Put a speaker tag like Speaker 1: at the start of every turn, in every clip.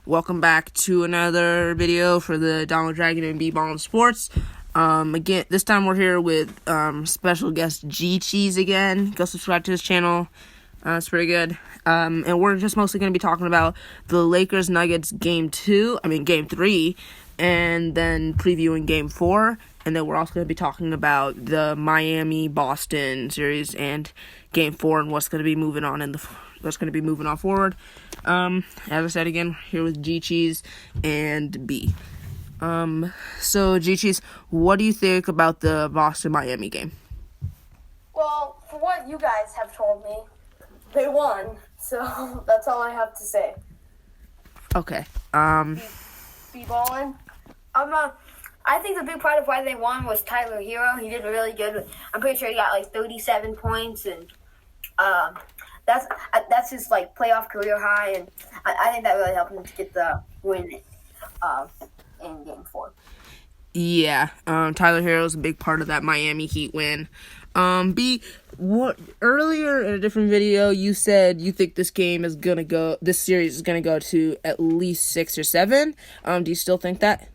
Speaker 1: Welcome back to another video for the Donald Dragon and B-Ball Sports. Again, this time we're here with special guest G Cheese again. Go subscribe to his channel. It's pretty good. And we're just mostly going to be talking about the Lakers Nuggets game 3, and then previewing game 4. And then we're also going to be talking about the Miami-Boston series and game 4 and what's going to be moving on forward. As I said again, here with G Cheese and B. So G Cheese, what do you think about the Boston-Miami game?
Speaker 2: Well, for what you guys have told me, they won. So that's all I have to say.
Speaker 1: Okay.
Speaker 2: Be balling. I think the big part of why they won was Tyler Hero. He did really good. I'm pretty sure he got like 37 points, and that's his like playoff career high, and I think that really helped him to get the win in game 4.
Speaker 1: Yeah. Tyler Hero's a big part of that Miami Heat win. B, what earlier in a different video you said you think this series is gonna go to at least 6 or 7. Do you still think that?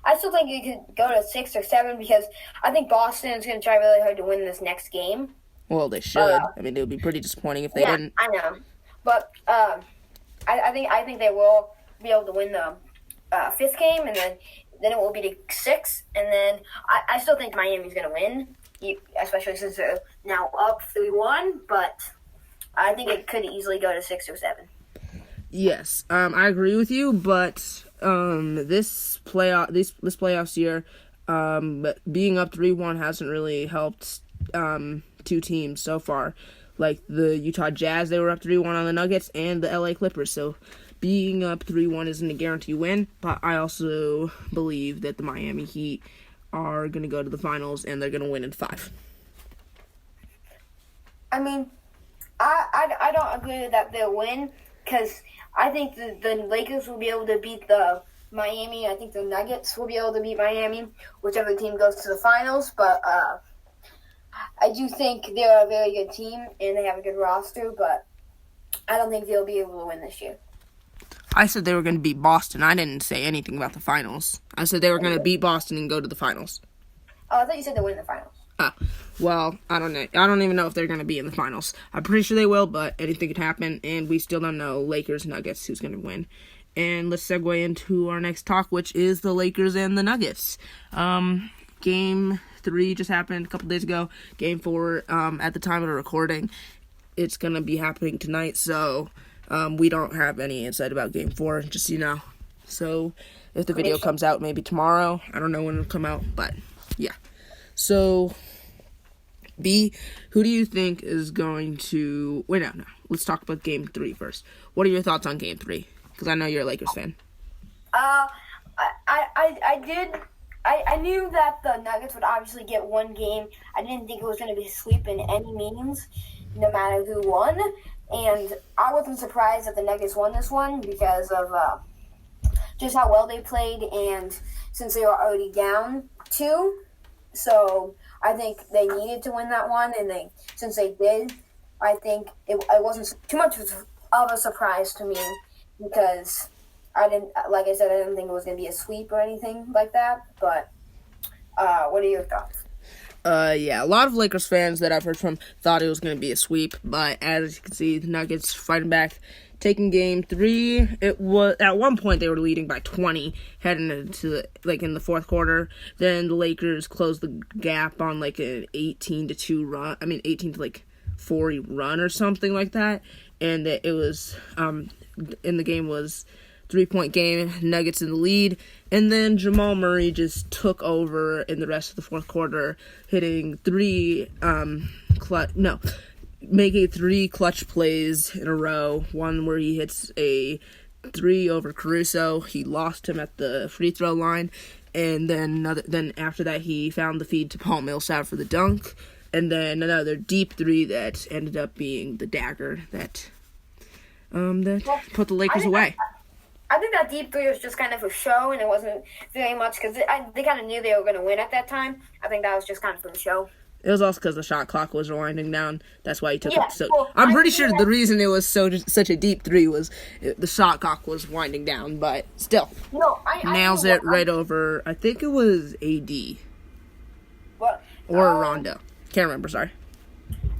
Speaker 2: I still think you could go to 6 or 7 because I think Boston is going to try really hard to win this next game.
Speaker 1: Well, they should. I mean, it would be pretty disappointing if they didn't.
Speaker 2: I know, but I think they will be able to win the 5th game, and then it will be to 6, and then I still think Miami's going to win, especially since they're now up 3-1. But I think it could easily go to 6 or 7.
Speaker 1: Yes, I agree with you, but this playoffs year, being up 3-1 hasn't really helped two teams so far. Like the Utah Jazz, they were up 3-1 on the Nuggets, and the LA Clippers. So being up 3-1 isn't a guarantee win, but I also believe that the Miami Heat are going to go to the finals, and they're going to win in 5.
Speaker 2: I mean, I don't agree with that they'll win, because I think the Lakers will be able to beat the Miami. I think the Nuggets will be able to beat Miami, whichever team goes to the finals. But I do think they're a very good team, and they have a good roster, but I don't think they'll be able to win this year.
Speaker 1: I said they were going to beat Boston. I didn't say anything about the finals. I said they were going to beat Boston and go to the finals.
Speaker 2: Oh, I thought you said they'll win the finals.
Speaker 1: Oh, well, I don't know. I don't even know if they're going to be in the finals. I'm pretty sure they will, but anything could happen, and we still don't know Lakers, Nuggets, who's going to win. And let's segue into our next talk, which is the Lakers and the Nuggets. Game 3 just happened a couple days ago. Game 4, at the time of the recording, it's going to be happening tonight, so we don't have any insight about Game 4, just so you know. So if the video comes out maybe tomorrow, I don't know when it'll come out, but yeah. So, B, who do you think is going to... Wait, no. Let's talk about Game 3 first. What are your thoughts on Game 3? Because I know you're a Lakers fan.
Speaker 2: I knew that the Nuggets would obviously get one game. I didn't think it was going to be a sweep in any means, no matter who won. And I wasn't surprised that the Nuggets won this one because of just how well they played, and since they were already down 2. So I think they needed to win that one, and since they did, I think it wasn't too much of a surprise to me because I didn't think it was going to be a sweep or anything like that. But what are your thoughts?
Speaker 1: Yeah, a lot of Lakers fans that I've heard from thought it was going to be a sweep, but as you can see, the Nuggets fighting back, taking Game 3. It was at one point they were leading by 20 heading into in the fourth quarter. Then the Lakers closed the gap on like an 18-2 run. 18-4 run or something like that, and it was in the game was 3-point game, Nuggets in the lead, and then Jamal Murray just took over in the rest of the fourth quarter, hitting making 3 clutch plays in a row. One where he hits a 3 over Caruso. He lost him at the free throw line, and then after that he found the feed to Paul Millsap for the dunk, and then another deep 3 that ended up being the dagger that put the Lakers away.
Speaker 2: I think that deep 3 was just kind of a show, and it wasn't very much because they kind of knew they were going to win at that time. I think that was just kind of for the show.
Speaker 1: It was also because the shot clock was winding down. That's why he took
Speaker 2: Yeah,
Speaker 1: it. So
Speaker 2: well,
Speaker 1: I'm
Speaker 2: I
Speaker 1: pretty
Speaker 2: knew
Speaker 1: sure
Speaker 2: that-
Speaker 1: the reason it was such a deep three was the shot clock was winding down. But still,
Speaker 2: No, I
Speaker 1: nails
Speaker 2: knew
Speaker 1: it right over. I think it was AD
Speaker 2: But,
Speaker 1: or Rondo. Can't remember. Sorry.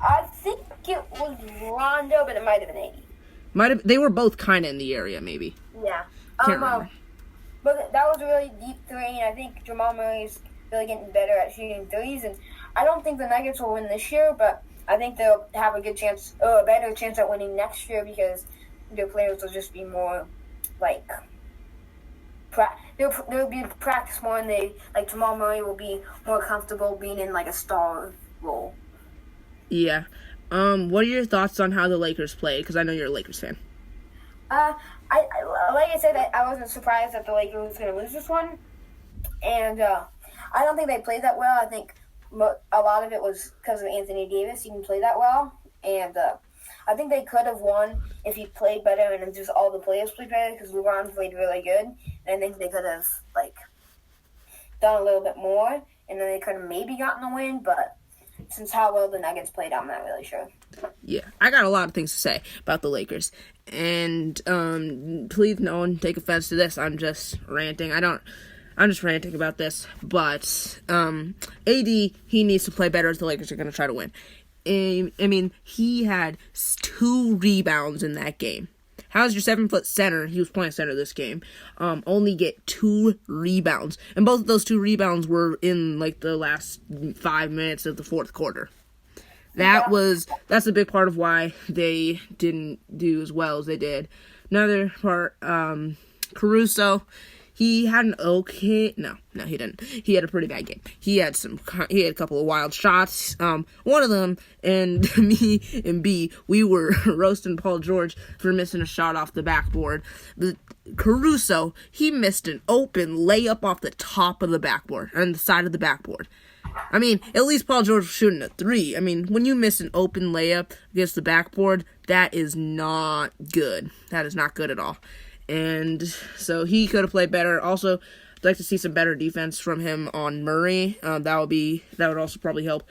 Speaker 2: I think it was Rondo, but it might have been 80.
Speaker 1: They were both kind of in the area, maybe.
Speaker 2: Yeah.
Speaker 1: Can't remember.
Speaker 2: But that was a really deep three, and I think Jamal Murray is really getting better at shooting threes. And I don't think the Nuggets will win this year, but I think they'll have a good chance, a better chance at winning next year because their players will just be more like they'll be practice more, and Jamal Murray will be more comfortable being in like a star role.
Speaker 1: Yeah. What are your thoughts on how the Lakers played? Because I know you're a Lakers fan.
Speaker 2: I like I said, I wasn't surprised that the Lakers was going to lose this one, and I don't think they played that well. I think a lot of it was because of Anthony Davis. He didn't play that well, and I think they could have won if he played better and just all the players played better because LeBron played really good. And I think they could have done a little bit more, and then they could have maybe gotten a win. But since how well the Nuggets played, I'm not really sure.
Speaker 1: Yeah, I got a lot of things to say about the Lakers, and please no one take offense to this. I'm just ranting. I'm just ranting about this, but AD, he needs to play better if the Lakers are going to try to win. I mean, he had 2 rebounds in that game. How's your 7-foot center? He was playing center this game. Only get 2 rebounds, and both of those 2 rebounds were in the last 5 minutes of the fourth quarter. That's a big part of why they didn't do as well as they did. Another part, Caruso. He had an okay. No, he didn't. He had a pretty bad game. He had a couple of wild shots. One of them, and me and B, we were roasting Paul George for missing a shot off the backboard. Caruso, he missed an open layup off the top of the backboard, on the side of the backboard. I mean, at least Paul George was shooting a 3. I mean, when you miss an open layup against the backboard, that is not good. That is not good at all. And so he could have played better. Also, I'd like to see some better defense from him on Murray. That would also probably help.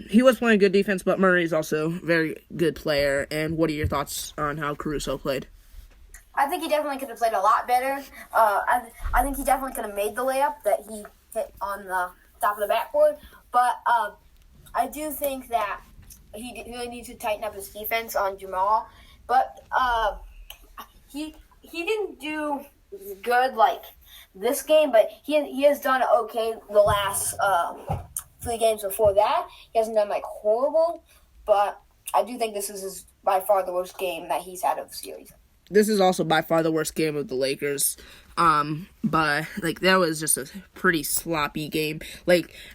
Speaker 1: He was playing good defense, but Murray is also a very good player. And what are your thoughts on how Caruso played?
Speaker 2: I think he definitely could have played a lot better. I think he definitely could have made the layup that he hit on the top of the backboard. But I do think that he really needs to tighten up his defense on Jamal. But he didn't do good this game, but he has done okay the last 3 games before that. He hasn't done horrible, but I do think this is by far the worst game that he's had of the series.
Speaker 1: This is also by far the worst game of the Lakers. But that was just a pretty sloppy game.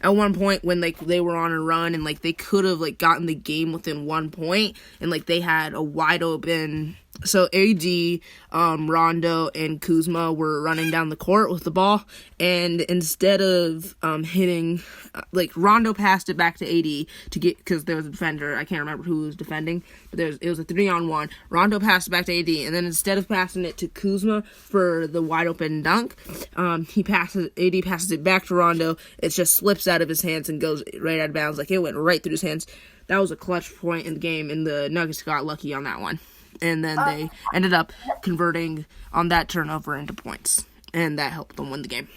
Speaker 1: At one point when they were on a run and they could have gotten the game within 1 point, and they had a wide open. So AD, Rondo, and Kuzma were running down the court with the ball, and instead of hitting, Rondo passed it back to AD to get, because there was a defender. I can't remember who was defending, but it was a 3-on-1. Rondo passed it back to AD, and then instead of passing it to Kuzma for the wide open dunk, AD passes it back to Rondo. It just slips out of his hands and goes right out of bounds. It went right through his hands. That was a clutch point in the game, and the Nuggets got lucky on that one. And then they ended up converting on that turnover into points, and that helped them win the game.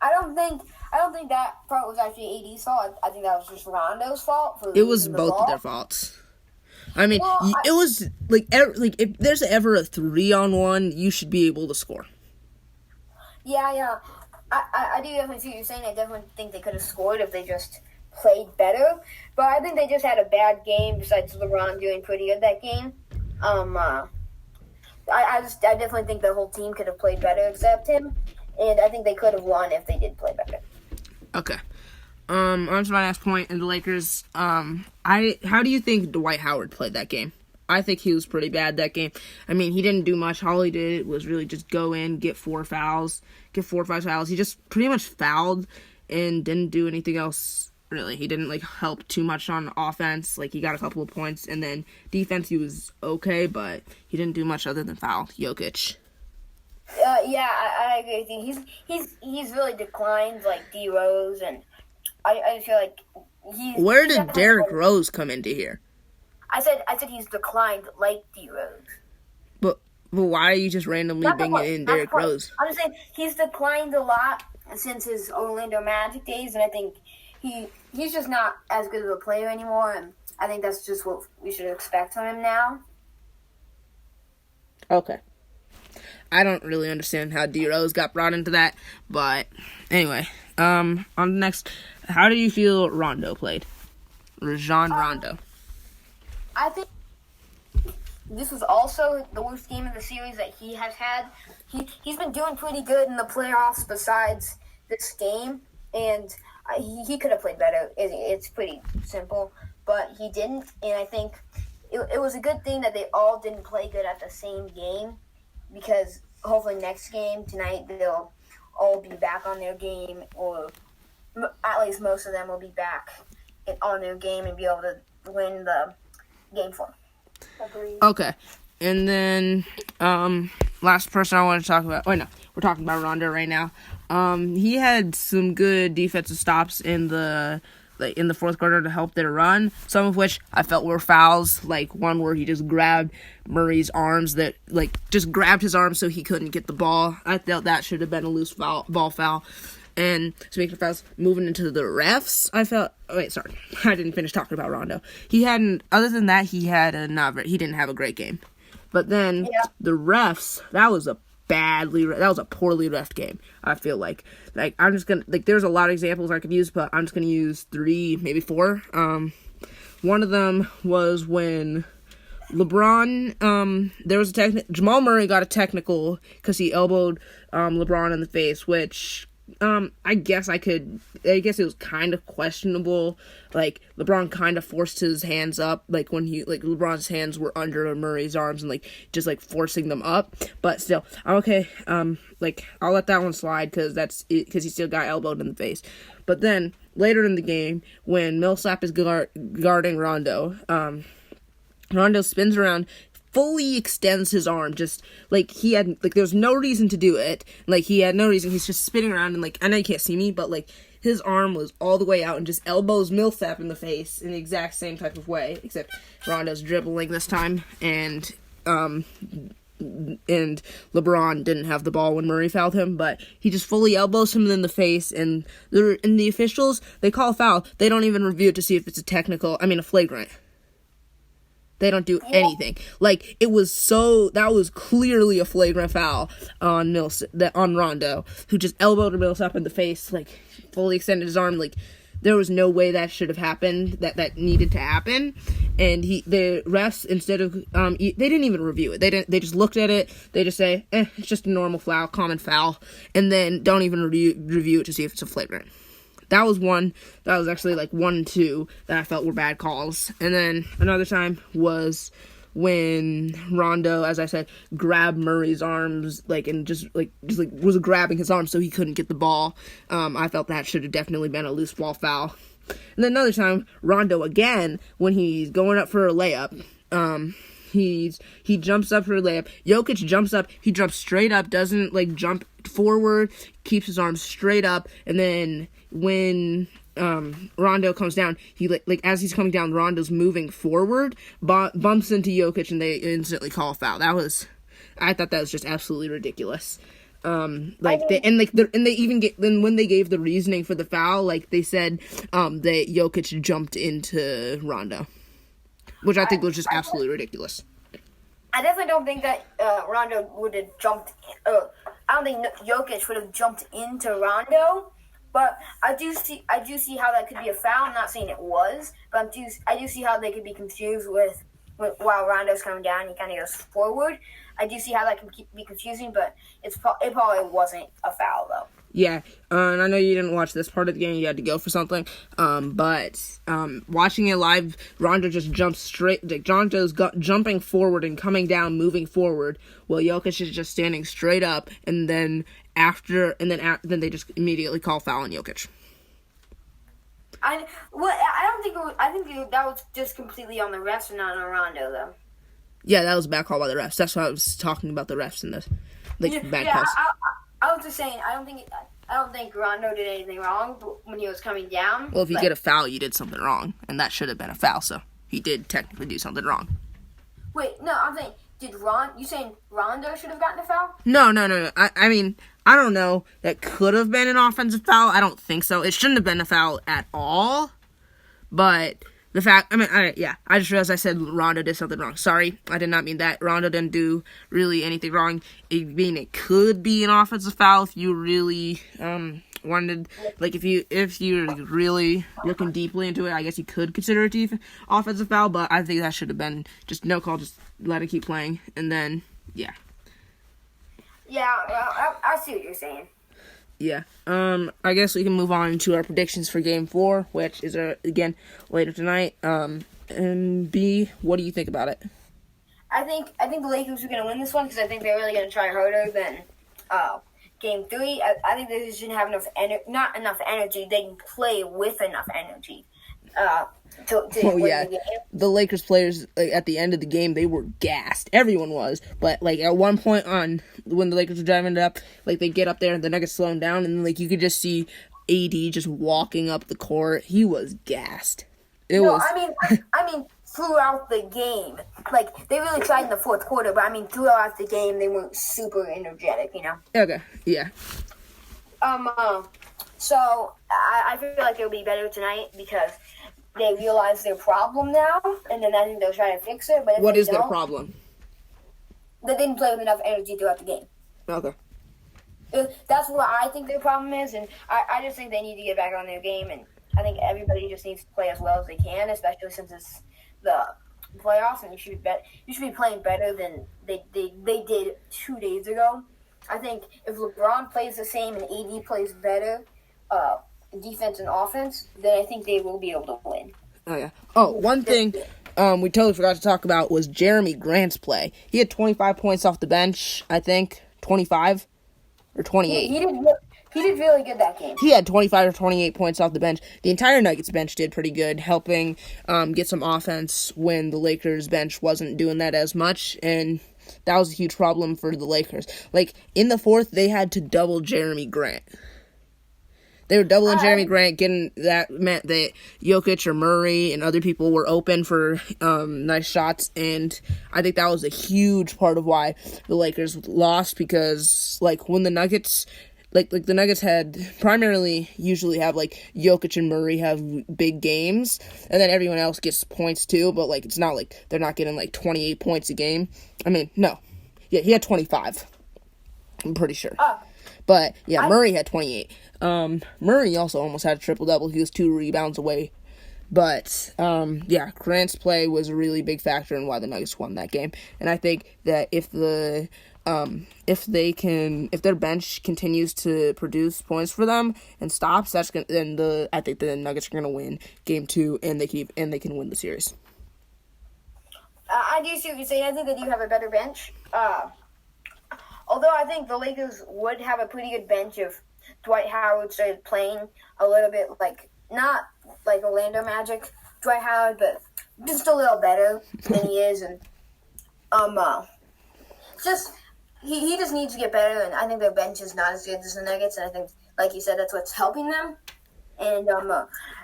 Speaker 2: I don't think that part was actually AD's fault. I think that was just Rondo's fault.
Speaker 1: It was both of their faults. I mean, it was if there's ever a 3-on-1, you should be able to score.
Speaker 2: Yeah. I do definitely see what you're saying. I definitely think they could have scored if they just played better. But I think they just had a bad game. Besides LeBron doing pretty good that game. I definitely think the whole team could have played better except him, and I think they could have won if they did play better.
Speaker 1: Okay. On to my last point in the Lakers. How do you think Dwight Howard played that game? I think he was pretty bad that game. I mean, he didn't do much. All he did was really just go in, get 4 or 5 fouls. He just pretty much fouled and didn't do anything else. Really, he didn't help too much on offense. He got a couple of points, and then defense he was okay, but he didn't do much other than foul Jokic.
Speaker 2: Yeah, I agree with you. He's really declined D Rose, and I feel
Speaker 1: Where did Derrick Rose come into here?
Speaker 2: I said he's declined like D Rose.
Speaker 1: But why are you just randomly bringing in Derrick Rose?
Speaker 2: I'm just saying he's declined a lot since his Orlando Magic days, and I think he's just not as good of a player anymore, and I think that's just what we should expect from him now.
Speaker 1: Okay. I don't really understand how D Rose got brought into that, but anyway, on the next, how do you feel Rondo played? Rajon Rondo.
Speaker 2: I think this was also the worst game of the series that he has had. He's been doing pretty good in the playoffs besides this game, and he could have played better. It's pretty simple, but he didn't, and I think it was a good thing that they all didn't play good at the same game, because hopefully next game tonight they'll all be back on their game, or at least most of them will be back on their game and be able to win the game 4. Agreed.
Speaker 1: Okay, and then last person I want to talk about. Wait, no, we're talking about Rondo right now. He had some good defensive stops in the fourth quarter to help their run, some of which I felt were fouls, like one where he just grabbed Murray's arms, just grabbed his arms so he couldn't get the ball. I felt that should have been a loose ball foul. And speaking of fouls, moving into the refs, I didn't finish talking about Rondo. Other than that, he didn't have a great game. But then the refs, that was a poorly ref game. I feel like I'm just gonna, there's a lot of examples I could use, but I'm just gonna use 3, maybe 4. One of them was when LeBron, there was Jamal Murray got a technical because he elbowed LeBron in the face, which I guess it was kind of questionable. Like, LeBron kind of forced his hands up, when LeBron's hands were under Murray's arms and just forcing them up. But still, okay. I'll let that one slide because he still got elbowed in the face. But then later in the game, when Millsap is guarding Rondo, Rondo spins around, fully extends his arm, just there's no reason to do it. He had no reason. He's just spinning around and I know you can't see me, but his arm was all the way out and just elbows Millsap in the face in the exact same type of way, except Rondo's dribbling this time, and LeBron didn't have the ball when Murray fouled him, but he just fully elbows him in the face, and the officials, they call a foul. They don't even review it to see if it's a flagrant. They don't do anything. That was clearly a flagrant foul on Rondo, who just elbowed Millsap in the face, fully extended his arm. There was no way that should have happened, that needed to happen. And the refs, instead of, they didn't even review it. They just looked at it. They just say, it's just a normal foul, common foul. And then don't even review it to see if it's a flagrant. That was one. That was actually 1 and 2 that I felt were bad calls. And then another time was when Rondo, as I said, grabbed Murray's arms, and was grabbing his arm so he couldn't get the ball. I felt that should have definitely been a loose ball foul. And then another time, Rondo again, when he's going up for a layup, he jumps up for a layup. Jokic jumps up. He jumps straight up, doesn't jump forward, keeps his arms straight up, and then when Rondo comes down, he as he's coming down, Rondo's moving forward, bumps into Jokic, and they instantly call a foul. I thought that was just absolutely ridiculous. When they gave the reasoning for the foul, they said that Jokic jumped into Rondo, which I think was just absolutely ridiculous.
Speaker 2: I definitely don't think that Rondo would have jumped. I don't think Jokic would have jumped into Rondo, but I do see how that could be a foul. I'm not saying it was, but I do see how they could be confused with while Rondo's coming down, he kind of goes forward. I do see how that can be confusing, but it probably wasn't a foul though.
Speaker 1: Yeah, and I know you didn't watch this part of the game, you had to go for something, but watching it live, Rondo just jumps straight, Rondo's jumping forward and coming down, moving forward, while Jokic is just standing straight up, and then then they just immediately call foul on Jokic.
Speaker 2: I think that was just completely on the refs and not on Rondo though.
Speaker 1: Yeah, that was a bad call by the refs. That's why I was talking about the refs and the bad calls.
Speaker 2: I was just saying, I don't think I don't think Rondo did anything wrong when he was coming down.
Speaker 1: Well, if you get a foul, you did something wrong, and that should have been a foul, so he did technically do something wrong.
Speaker 2: Wait, no, I'm saying, you saying Rondo should have gotten a foul?
Speaker 1: No. I mean, I don't know. That could have been an offensive foul. I don't think so. It shouldn't have been a foul at all, but the fact, I just realized I said Rondo did something wrong. Sorry, I did not mean that. Rondo didn't do really anything wrong. It could be an offensive foul if you really wanted, like if you're really looking deeply into it. I guess you could consider it an offensive foul, but I think that should have been just no call. Just let it keep playing, and then yeah.
Speaker 2: Yeah, well, I see what you're saying.
Speaker 1: Yeah. I guess we can move on to our predictions for Game 4, which is again later tonight. And B, what do you think about it?
Speaker 2: I think the Lakers are going to win this one because I think they're really going to try harder than Game 3. I think they just didn't have not enough energy. They can play with enough energy. To win the game.
Speaker 1: The Lakers players, like, at the end of the game, they were gassed. Everyone was, but like at one point when the Lakers were driving it up, like they get up there and the Nuggets slow them down, and like you could just see AD just walking up the court. He was gassed.
Speaker 2: I mean throughout the game, like they really tried in the fourth quarter, but I mean throughout the game they weren't super energetic, you know.
Speaker 1: Okay, yeah.
Speaker 2: So I feel like it'll be better tonight because they realize their problem now, and then I think they'll try to fix it. But
Speaker 1: what is their problem?
Speaker 2: They didn't play with enough energy throughout the game.
Speaker 1: Okay.
Speaker 2: That's what I think their problem is, and I just think they need to get back on their game, and I think everybody just needs to play as well as they can, especially since it's the playoffs, and you should be playing better than they did 2 days ago. I think if LeBron plays the same and AD plays better, defense and offense, then I think they will be able to win.
Speaker 1: Oh, yeah. Oh, one thing we totally forgot to talk about was Jeremy Grant's play. He had 25 points off the bench, I think. 25 or 28.
Speaker 2: He did really good that game.
Speaker 1: He had 25 or 28 points off the bench. The entire Nuggets bench did pretty good, helping get some offense when the Lakers bench wasn't doing that as much, and that was a huge problem for the Lakers. Like, in the fourth, they had to double Jeremy Grant. They were doubling Jeremy Grant, that meant that Jokic or Murray and other people were open for nice shots, and I think that was a huge part of why the Lakers lost, because like when the Nuggets, like the Nuggets had primarily usually have like Jokic and Murray have big games, and then everyone else gets points too, but like it's not like they're not getting like 28 points a game. I mean, no. Yeah, he had 25. I'm pretty sure. But, yeah, Murray had 28. Murray also almost had a triple-double. He was 2 rebounds away. But, yeah, Grant's play was a really big factor in why the Nuggets won that game. And I think that if their bench continues to produce points for them and stops, I think the Nuggets are gonna win Game 2, and they can win the series.
Speaker 2: I do see what you're saying. I think they do have a better bench. Although I think the Lakers would have a pretty good bench if Dwight Howard started playing a little bit not like Orlando Magic Dwight Howard, but just a little better than he is. And he just needs to get better, and I think their bench is not as good as the Nuggets, and I think, like you said, that's what's helping them. And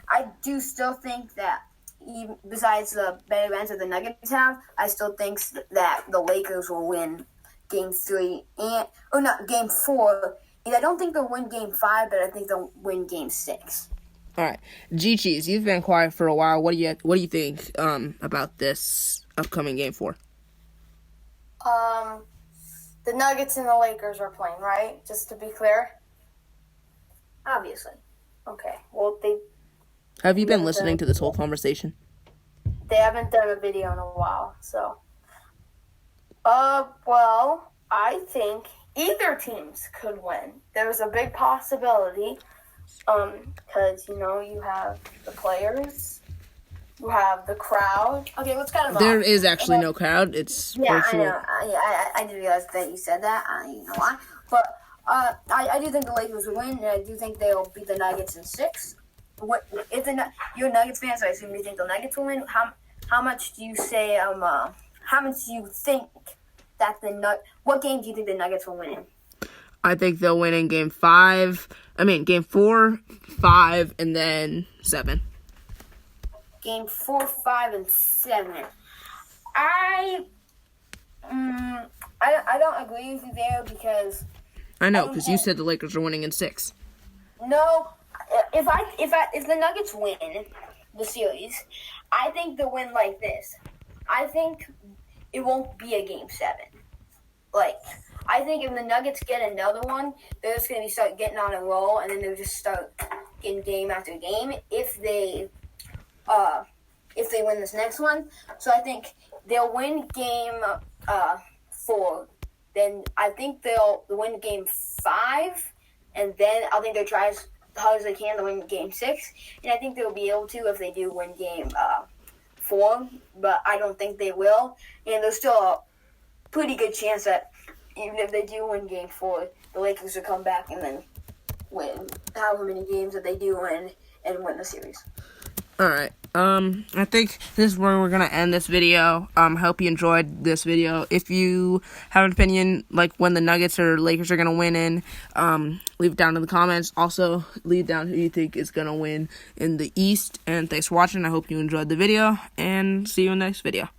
Speaker 2: I do still think that even besides the better bench that the Nuggets have, I still think that the Lakers will win Game 3 Game 4. And I don't think they'll win Game 5, but I think they'll win Game 6.
Speaker 1: All right, G-Cheese, you've been quiet for a while. What do you think about this upcoming Game 4?
Speaker 3: The Nuggets and the Lakers are playing, right? Just to be clear.
Speaker 2: Obviously.
Speaker 3: Okay. Well,
Speaker 1: have you been listening to this whole conversation?
Speaker 3: They haven't done a video in a while, so. Well, I think either teams could win. There's a big possibility, because, you have the players, you have the crowd. Okay, what's kind of
Speaker 1: There is actually no crowd. It's virtual.
Speaker 2: I know. I didn't realize that you said that. I don't know why. But I do think the Lakers will win, and I do think they'll beat the Nuggets in 6. You're a Nuggets fan, so I assume you think the Nuggets will win. How much do you say? How much do you think that what game do you think the Nuggets will win in?
Speaker 1: I think they'll win in game 4, 5, and then 7.
Speaker 2: Game 4, 5, and 7. I don't agree with you there because
Speaker 1: I know, because you said the Lakers are winning in 6.
Speaker 2: no, if the Nuggets win the series, I think they'll win like this. I think it won't be a game 7. Like, I think if the Nuggets get another one, they're just going to start getting on a roll, and then they'll just start getting game after game if they win this next one. So I think they'll win game 4. Then I think they'll win game 5, and then I think they'll try as hard as they can to win game 6. And I think they'll be able to if they do win game 4, but I don't think they will. And there's still a pretty good chance that even if they do win game 4, the Lakers will come back and then win however many games that they do win and win the series.
Speaker 1: Alright, I think this is where we're gonna end this video. Hope you enjoyed this video. If you have an opinion, like when the Nuggets or Lakers are gonna win in, leave it down in the comments. Also, leave down who you think is gonna win in the East. And thanks for watching. I hope you enjoyed the video, and see you in the next video.